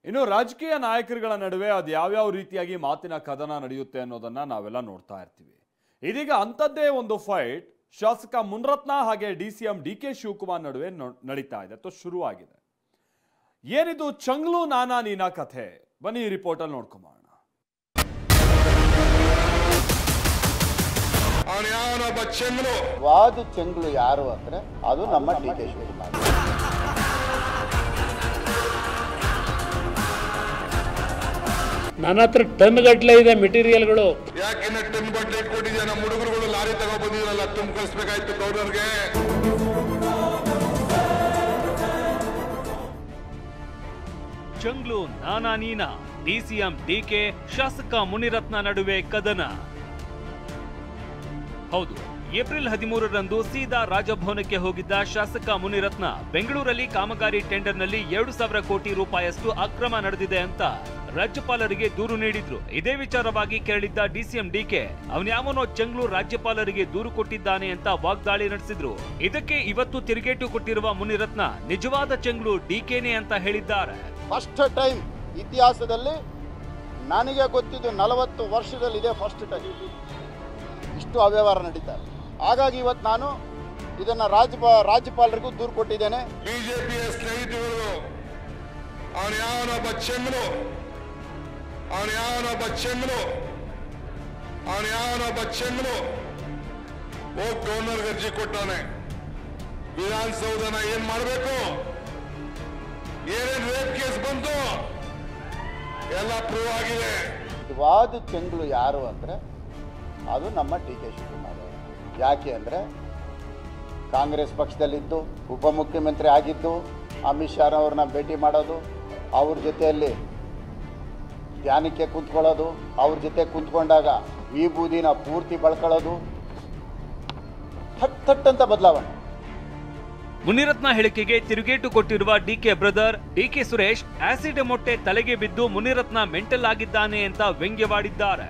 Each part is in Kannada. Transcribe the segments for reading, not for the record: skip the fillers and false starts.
ಇನ್ನು ರಾಜಕೀಯ ನಾಯಕರುಗಳ ನಡುವೆ ಅದು ಯಾವ್ಯಾವ ರೀತಿಯಾಗಿ ಮಾತಿನ ಕದನ ನಡೆಯುತ್ತೆ ಅನ್ನೋದನ್ನ ನಾವೆಲ್ಲ ನೋಡ್ತಾ ಇರ್ತೀವಿ. ಇದೀಗ ಅಂಥದ್ದೇ ಒಂದು ಫೈಟ್ ಶಾಸಕ ಮುನಿರತ್ನ ಹಾಗೆ ಡಿಸಿಎಂ ಡಿಕೆ ಶಿವಕುಮಾರ್ ನಡುವೆ ನಡೀತಾ ಇದೆ ಅಥವಾ ಶುರುವಾಗಿದೆ. ಏನಿದು ಚಂಗ್ಲು ನಾನಾ ನೀನಾ ಕಥೆ? ಬನ್ನಿ ಈ ರಿಪೋರ್ಟ್ ಅಲ್ಲಿ ನೋಡ್ಕೊಂಬೋಣ. ವಾದ ಚಂಗ್ಲು ಯಾರು ಅಂದ್ರೆ ಅದು ನಮ್ಮ ಡಿಕೆ ಶಿವಕುಮಾರ್. ನನ್ನ ಹತ್ರ ಟನ್ ಗಟ್ಟಲೆ ಇದೆ ಮೆಟೀರಿಯಲ್ಗಳು. ಯಾಕೆ ಟನ್ ಗಟ್ಟಲೆ ಇಟ್ಕೊಂಡಿದ್ಯಾ? ನಮ್ಮ ಹುಡುಗರುಗಳು ಲಾರಿ ತಗೊಬಂದಿದ್ರಲ್ಲ, ತುಂಬ ಕಳಿಸ್ಬೇಕಾಯ್ತು ಗೌರ್ನರ್ಗೆ. ಚಂಗ್ಲು ನಾನಾ ನೀನಾ, ಡಿಸಿಎಂ ಡಿಕೆ ಶಾಸಕ ಮುನಿರತ್ನ ನಡುವೆ ಕದನ. ಹೌದು, ಏಪ್ರಿಲ್ 13ರಂದು ಸೀದಾ ರಾಜಭವನಕ್ಕೆ ಹೋಗಿದ್ದ ಶಾಸಕ ಮುನಿರತ್ನ ಬೆಂಗಳೂರಲ್ಲಿ ಕಾಮಗಾರಿ ಟೆಂಡರ್ನಲ್ಲಿ 2,000 ಕೋಟಿ ರೂಪಾಯಿಯಷ್ಟು ಅಕ್ರಮ ನಡೆದಿದೆ ಅಂತ ರಾಜ್ಯಪಾಲರಿಗೆ ದೂರು ನೀಡಿದ್ರು. ಇದೇ ವಿಚಾರವಾಗಿ ಕೇಳಿದ್ದ ಡಿಸಿಎಂ ಡಿಕೆ ಅವನ್ಯಾವನೋ ಚಂಗ್ಲು ರಾಜ್ಯಪಾಲರಿಗೆ ದೂರು ಕೊಟ್ಟಿದ್ದಾನೆ ಅಂತ ವಾಗ್ದಾಳಿ ನಡೆಸಿದ್ರು. ಇದಕ್ಕೆ ಇವತ್ತು ತಿರುಗೇಟು ಕೊಟ್ಟಿರುವ ಮುನಿರತ್ನ ನಿಜವಾದ ಚಂಗ್ಲು ಡಿಕೆನೇ ಅಂತ ಹೇಳಿದ್ದಾರೆ. ಫಸ್ಟ್ ಟೈಮ್ ಇತಿಹಾಸದಲ್ಲಿ ನನಗೆ ಗೊತ್ತಿದ್ದು 40 ವರ್ಷದಲ್ಲಿ ಇದೆ ಫಸ್ಟ್ ಟೈಮ್ ಇಷ್ಟು ಅವ್ಯವಹಾರ ನಡೀತಾರೆ. ಹಾಗಾಗಿ ಇವತ್ತು ನಾನು ಇದನ್ನ ರಾಜ್ಯಪಾಲರಿಗೂ ದೂರು ಕೊಟ್ಟಿದ್ದೇನೆ. ಬಿಜೆಪಿಯ ಸ್ನೇಹಿತರು ಅವನ್ಯಾವನೊಬ್ಬ ಚಂಗ್ಲು ಹೋಗಿ ಗವರ್ನರ್ ಅರ್ಜಿ ಕೊಟ್ಟಾನೆ. ವಿಧಾನಸೌಧನ ಏನ್ ಮಾಡಬೇಕು, ಏನೇನು ರೇಪ್ ಕೇಸ್ ಬಂತು ಎಲ್ಲ ಪ್ರೂವ್ ಆಗಿದೆ. ವಾದ ಚಂಗ್ಲು ಯಾರು ಅಂದ್ರೆ ಅದು ನಮ್ಮ ಡಿಕೆ ಶಿವಕುಮಾರ್. ಯಾಕೆ ಅಂದರೆ ಕಾಂಗ್ರೆಸ್ ಪಕ್ಷದಲ್ಲಿದ್ದು ಉಪಮುಖ್ಯಮಂತ್ರಿ ಆಗಿದ್ದು, ಅಮಿತ್ ಶಾ ಅವ್ರನ್ನ ಭೇಟಿ ಮಾಡೋದು, ಅವ್ರ ಜೊತೆಯಲ್ಲಿ ಧ್ಯಾನಕ್ಕೆ ಕುಂತ್ಕೊಳ್ಳೋದು, ಅವ್ರ ಜೊತೆ ಕುಂತ್ಕೊಂಡಾಗ ವಿಭೂದಿನ ಪೂರ್ತಿ ಬಳಕೊಳ್ಳೋದು, ಥಟ್ಟಂತ ಬದಲಾವಣೆ. ಮುನಿರತ್ನ ಹೇಳಿಕೆಗೆ ತಿರುಗೇಟು ಕೊಟ್ಟಿರುವ DK brother DK Suresh acid ಮೊಟ್ಟೆ ತಲೆಗೆ ಬಿದ್ದು ಮುನಿರತ್ನ ಮೆಂಟಲ್ ಆಗಿದ್ದಾನೆ ಅಂತ ವ್ಯಂಗ್ಯವಾಡಿದ್ದಾರೆ.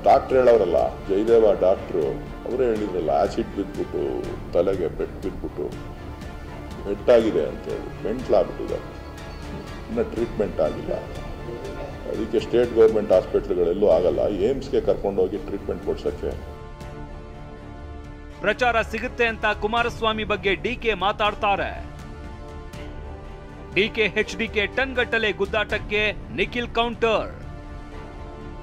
ಡಾಕ್ಟರ್ ಹೇಳೋರಲ್ಲ, ಜಯದೇವ ಡಾಕ್ಟ್ರು ಅವರೇ ಹೇಳಿದ್ರಲ್ಲ, ಆಸಿಡ್ ಬಿದ್ದುಬಿಟ್ಟು ತಲೆಗೆ ಪೆಟ್ಟು ಬಿದ್ದುಬಿಟ್ಟು ಪೆಟ್ಟಾಗಿದೆ ಅಂತೇಳಿ ಮೆಂಟ್ಲಾಗ್ಬಿಟ್ಟಿದ್ದಾರೆ. ಇನ್ನು ಟ್ರೀಟ್ಮೆಂಟ್ ಆಗಿಲ್ಲ. ಅದಕ್ಕೆ ಸ್ಟೇಟ್ ಗೌರ್ಮೆಂಟ್ ಹಾಸ್ಪಿಟ್ಲ್ಗಳೆಲ್ಲೂ ಆಗಲ್ಲ, ಏಮ್ಸ್ಗೆ ಕರ್ಕೊಂಡೋಗಿ ಟ್ರೀಟ್ಮೆಂಟ್ ಕೊಡ್ಸಕ್ಕೆ. ಪ್ರಚಾರ ಸಿಗುತ್ತೆ ಅಂತ ಕುಮಾರಸ್ವಾಮಿ ಬಗ್ಗೆ ಡಿಕೆ ಮಾತಾಡ್ತಾರೆ. ಡಿಕೆ ಎಚ್ಡಿಕೆ ಟನ್ ಗಟ್ಟಲೆ ಗುದ್ದಾಟಕ್ಕೆ ನಿಖಿಲ್ ಕೌಂಟರ್.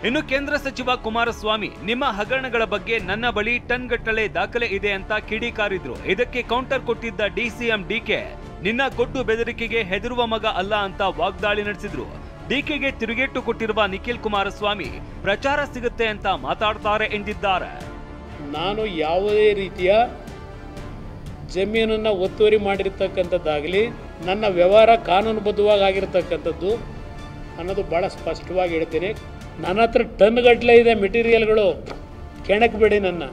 ಇನ್ನು ಕೇಂದ್ರ ಸಚಿವ ಕುಮಾರಸ್ವಾಮಿ ನಿಮ್ಮ ಹಗರಣಗಳ ಬಗ್ಗೆ ನನ್ನ ಬಳಿ ಟನ್ ಗಟ್ಟಲೆ ದಾಖಲೆ ಇದೆ ಅಂತ ಕಿಡಿಕಾರಿದ್ರು. ಇದಕ್ಕೆ ಕೌಂಟರ್ ಕೊಟ್ಟಿದ್ದ ಡಿಸಿಎಂ ಡಿಕೆ ನಿನ್ನ ಕೊಟ್ಟು ಬೆದರಿಕೆಗೆ ಹೆದರುವ ಮಗ ಅಲ್ಲ ಅಂತ ವಾಗ್ದಾಳಿ ನಡೆಸಿದ್ರು. ಡಿಕೆಗೆ ತಿರುಗೇಟು ಕೊಟ್ಟಿರುವ ನಿಖಿಲ್ ಕುಮಾರಸ್ವಾಮಿ ಪ್ರಚಾರ ಸಿಗುತ್ತೆ ಅಂತ ಮಾತಾಡ್ತಾರೆ ಎಂದಿದ್ದಾರೆ. ನಾನು ಯಾವುದೇ ರೀತಿಯ ಜಮೀನನ್ನು ಒತ್ತುವರಿ ಮಾಡಿರ್ತಕ್ಕಂಥದ್ದಾಗಲಿ, ನನ್ನ ವ್ಯವಹಾರ ಕಾನೂನುಬದ್ಧವಾಗಿ ಆಗಿರ್ತಕ್ಕಂಥದ್ದು ಅನ್ನೋದು ಭಾಳ ಸ್ಪಷ್ಟವಾಗಿ ಹೇಳ್ತೀನಿ. ನನ್ನ ಹತ್ರ ಟನ್ ಗಟ್ಟಲೆ ಇದೆ ಮೆಟೀರಿಯಲ್ಗಳು. ಕೆಣಕಬೇಡಿ ನನ್ನ,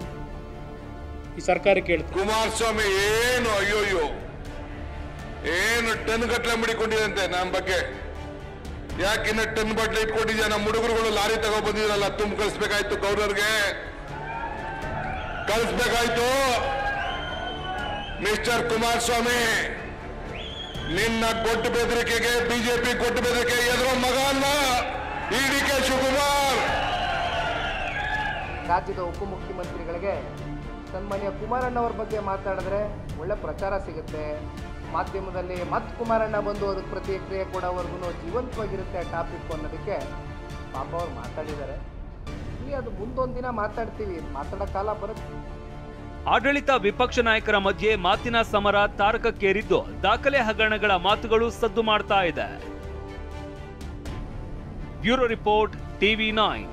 ಈ ಸರ್ಕಾರ ಕೇಳ್ತೀನಿ. ಕುಮಾರಸ್ವಾಮಿ ಏನು ಅಯ್ಯೋಯ್ಯೋ ಏನು ಟನ್ ಗಟ್ಟಲೆ ಮಾಡಿಕೊಂಡಿದಂತೆ ನಮ್ಮ ಬಗ್ಗೆ. ಯಾಕಿನ್ನ ಟನ್ ಗಟ್ಟಲೆ ಇಟ್ಕೊಂಡಿದ್ಯಾ? ನಮ್ಮ ಹುಡುಗರುಗಳು ಲಾರಿ ತಗೊಬಂದಿದ್ರಲ್ಲ, ತುಂಬ ಕಳಿಸ್ಬೇಕಾಯ್ತು ಗವರ್ನರ್ಗೆ. ಮಿಸ್ಟರ್ ಕುಮಾರಸ್ವಾಮಿ, ನಿನ್ನ ಗೊಡ್ಡು ಬೆದರಿಕೆಗೆ ಬಿಜೆಪಿ ಗೊಡ್ಡು ಬೆದರಿಕೆ ಎದುರೋ ಮಗ ಅಲ್ಲ ಈ ಡಿಕೆ ಶಿವಕುಮಾರ್. ರಾಜ್ಯದ ಉಪಮುಖ್ಯಮಂತ್ರಿಗಳಿಗೆ ಸನ್ಮಾನ್ಯ ಕುಮಾರಣ್ಣವ್ರ ಬಗ್ಗೆ ಮಾತಾಡಿದ್ರೆ ಒಳ್ಳೆ ಪ್ರಚಾರ ಸಿಗುತ್ತೆ, ಮಾಧ್ಯಮದಲ್ಲಿ ಮತ್ತೆ ಕುಮಾರಣ್ಣ ಬಂದು ಅದಕ್ಕೆ ಪ್ರತಿಕ್ರಿಯೆ ಕೊಡೋವರೆಗೂ ಜೀವಂತವಾಗಿರುತ್ತೆ ಟಾಪಿಕ್ ಅನ್ನೋದಕ್ಕೆ ಪಾಪ ಅವ್ರು ಮಾತಾಡಿದ್ದಾರೆ. ಇಲ್ಲಿ ಅದು ಮುಂದೊಂದು ದಿನ ಮಾತಾಡ್ತೀವಿ, ಮಾತಾಡೋ ಕಾಲ ಬರುತ್ತೆ. ಆಡಳಿತ ವಿಪಕ್ಷ ನಾಯಕರ ಮಧ್ಯೆ ಮಾತಿನ ಸಮರ ತಾರಕಕ್ಕೇರಿದ್ದು ದಾಖಲೆ ಹಗರಣಗಳ ಮಾತುಗಳು ಸದ್ದು ಮಾಡ್ತಾ ಇದೆ. Bureau report, TV9.